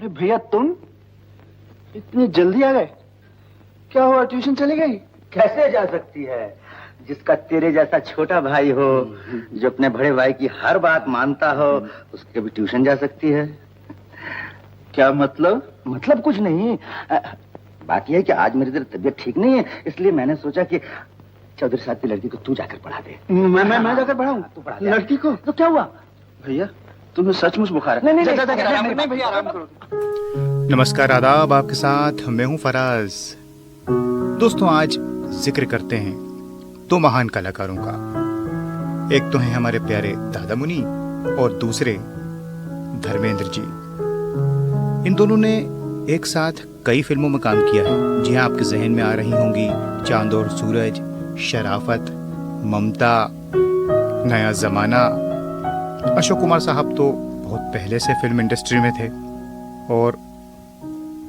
अरे भैया, तुम इतनी जल्दी आ गए? क्या हुआ, ट्यूशन चली गई? कैसे जा सकती है? जिसका तेरे जैसा छोटा भाई हो, जो अपने बड़े भाई की हर बात मानता हो, उसके भी ट्यूशन जा सकती है। क्या मतलब? मतलब कुछ नहीं। बात यह है कि आज मेरी तबीयत ठीक नहीं है, इसलिए मैंने सोचा कि चौधरी साहब की लड़की को तू जाकर पढ़ा दे। मैं जाकर पढ़ाऊं? तू पढ़ा दे लड़की को? तो क्या हुआ? भैया, तुम्हें सचमुच बुखार है? नहीं भैया, आराम करो। नमस्कार, आदाब। आपके साथ मैं हूं फराज। दोस्तों, आज जिक्र करते हैं दो महान कलाकारों का। एक तो हैं हमारे प्यारे दादा मुनि और दूसरे धर्मेंद्र जी। इन दोनों ने एक साथ कई फिल्मों में काम किया है। जी हाँ, आपके जहन में आ रही होंगी चांद और सूरज, शराफत, ममता, नया जमाना। अशोक कुमार साहब तो बहुत पहले से फिल्म इंडस्ट्री में थे और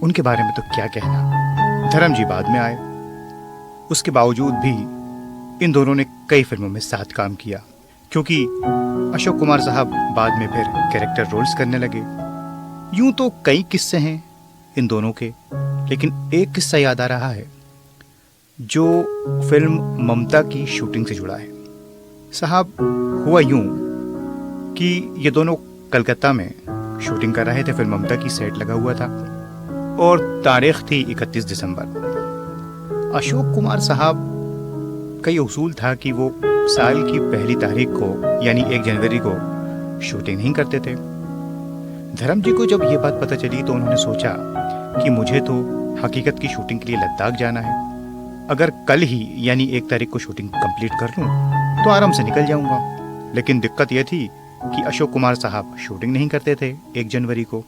उनके बारे में तो क्या कहना। धर्म जी बाद में आए, उसके बावजूद भी इन दोनों ने कई फिल्मों में साथ काम किया, क्योंकि अशोक कुमार साहब बाद में फिर कैरेक्टर रोल्स करने लगे। यूं तो कई किस्से हैं इन दोनों के, लेकिन एक किस्सा याद आ रहा है जो फिल्म ममता की शूटिंग से जुड़ा है। साहब, हुआ यूं कि ये दोनों कलकत्ता में शूटिंग कर रहे थे। फिल्म ममता की सेट लगा हुआ था और तारीख थी 31 दिसंबर। अशोक कुमार साहब का ये उसूल था कि वो साल की पहली तारीख को यानी 1 जनवरी को शूटिंग नहीं करते थे। धर्म जी को जब ये बात पता चली तो उन्होंने सोचा कि मुझे तो हकीकत की शूटिंग के लिए लद्दाख जाना है। अगर कल ही यानी 1 तारीख को शूटिंग कंप्लीट कर लूं तो आराम से निकल जाऊंगा। लेकिन दिक्कत यह थी कि अशोक कुमार साहब शूटिंग नहीं करते थे 1 जनवरी को।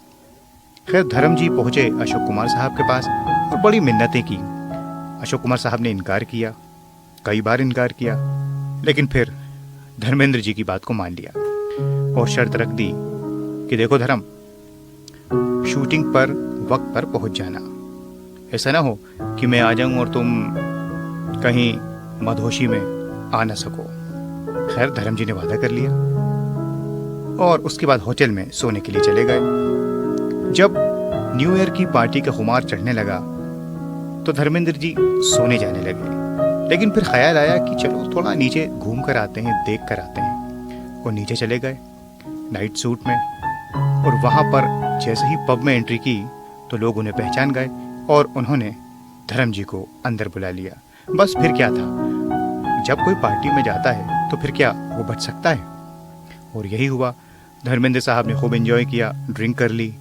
खैर, धर्म जी पहुंचे अशोक कुमार साहब के पास और बड़ी मिन्नतें की। अशोक कुमार साहब ने इनकार किया, कई बार इनकार किया, लेकिन फिर धर्मेंद्र जी की बात को मान लिया और शर्त रख दी कि देखो धर्म, शूटिंग पर वक्त पर पहुंच जाना। ऐसा ना हो कि मैं आ जाऊं और तुम कहीं मधोशी में आ ना सको। खैर, धर्म जी ने वादा कर लिया और उसके बाद होटल में सोने के लिए चले गए। जब न्यू ईयर की पार्टी का खुमार चढ़ने लगा तो धर्मेंद्र जी सोने जाने लगे, लेकिन फिर ख्याल आया कि चलो थोड़ा नीचे घूम कर आते हैं, देख कर आते हैं। वो नीचे चले गए नाइट सूट में, और वहां पर जैसे ही पब में एंट्री की तो लोग उन्हें पहचान गए और उन्होंने धर्म जी को अंदर बुला लिया। बस फिर क्या था, जब कोई पार्टी में जाता है तो फिर क्या वो बच सकता है? और यही हुआ। धर्मेंद्र साहब ने खूब एंजॉय किया, ड्रिंक कर ली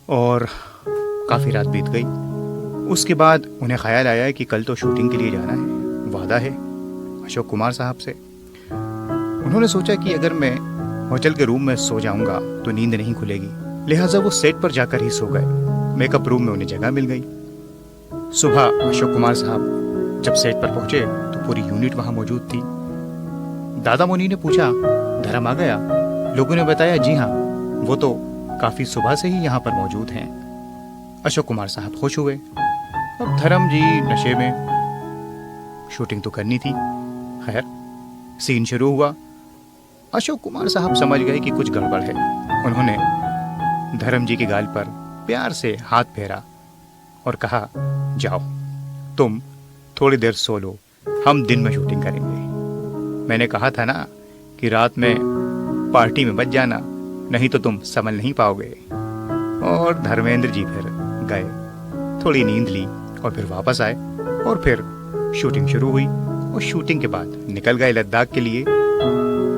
और काफ़ी रात बीत गई। उसके बाद उन्हें ख्याल आया कि कल तो शूटिंग के लिए जाना है, वादा है अशोक कुमार साहब से। उन्होंने सोचा कि अगर मैं होटल के रूम में सो जाऊंगा तो नींद नहीं खुलेगी, लिहाजा वो सेट पर जाकर ही सो गए। मेकअप रूम में उन्हें जगह मिल गई। सुबह अशोक कुमार साहब जब सेट पर पहुंचे तो पूरी यूनिट वहां मौजूद थी। दादा मुनि ने पूछा, धर्म आ गया? लोगों ने बताया, जी हाँ, वो तो काफी सुबह से ही यहाँ पर मौजूद हैं। अशोक कुमार साहब खुश हुए। अब धर्म जी नशे में, शूटिंग तो करनी थी। खैर, सीन शुरू हुआ। अशोक कुमार साहब समझ गए कि कुछ गड़बड़ है। उन्होंने धर्म जी के गाल पर प्यार से हाथ फेरा और कहा, जाओ तुम थोड़ी देर सो लो, हम दिन में शूटिंग करेंगे। मैंने कहा था ना कि रात में पार्टी में बच जाना, नहीं तो तुम संभल नहीं पाओगे। और धर्मेंद्र जी फिर गए, थोड़ी नींद ली और फिर वापस आए और फिर शूटिंग शुरू हुई। और शूटिंग के बाद निकल गए लद्दाख के लिए,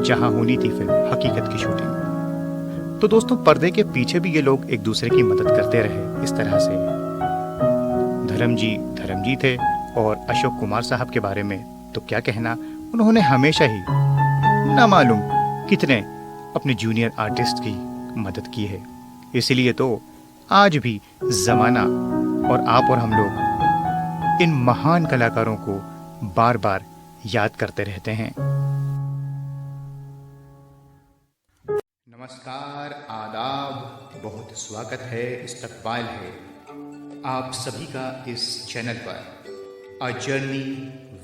जहां होनी थी फिल्म हकीकत की शूटिंग। तो दोस्तों, पर्दे के पीछे भी ये लोग एक दूसरे की मदद करते रहे इस तरह से। धर्म जी थे और अशोक कुमार साहब के बारे में तो क्या कहना, उन्होंने हमेशा ही ना मालूम कितने अपने जूनियर आर्टिस्ट की मदद की है। इसलिए तो आज भी जमाना और आप और हम लोग इन महान कलाकारों को बार बार याद करते रहते हैं। नमस्कार, आदाब, बहुत स्वागत है, इस्तकबाल है आप सभी का इस चैनल पर a journey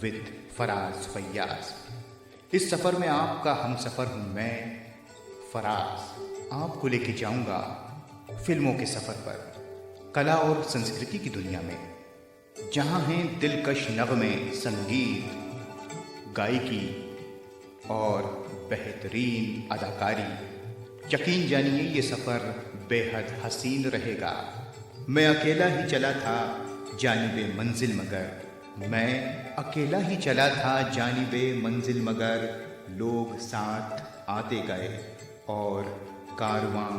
with Faraz Fayyaz. इस सफ़र में आपका हम सफ़र हूँ मैं फराज। आपको लेके जाऊंगा फिल्मों के सफर पर, कला और संस्कृति की दुनिया में, जहां हैं दिलकश नगमे, संगीत, गायकी और बेहतरीन अदाकारी। यकीन जानिए ये सफर बेहद हसीन रहेगा। मैं अकेला ही चला था जानिबे मंजिल मगर, मैं अकेला ही चला था जानिबे मंजिल मगर, लोग साथ आते गए और कारवां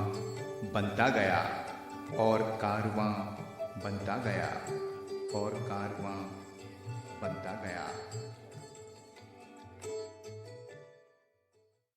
बनता गया, और कारवां बनता गया, और कारवां बनता गया।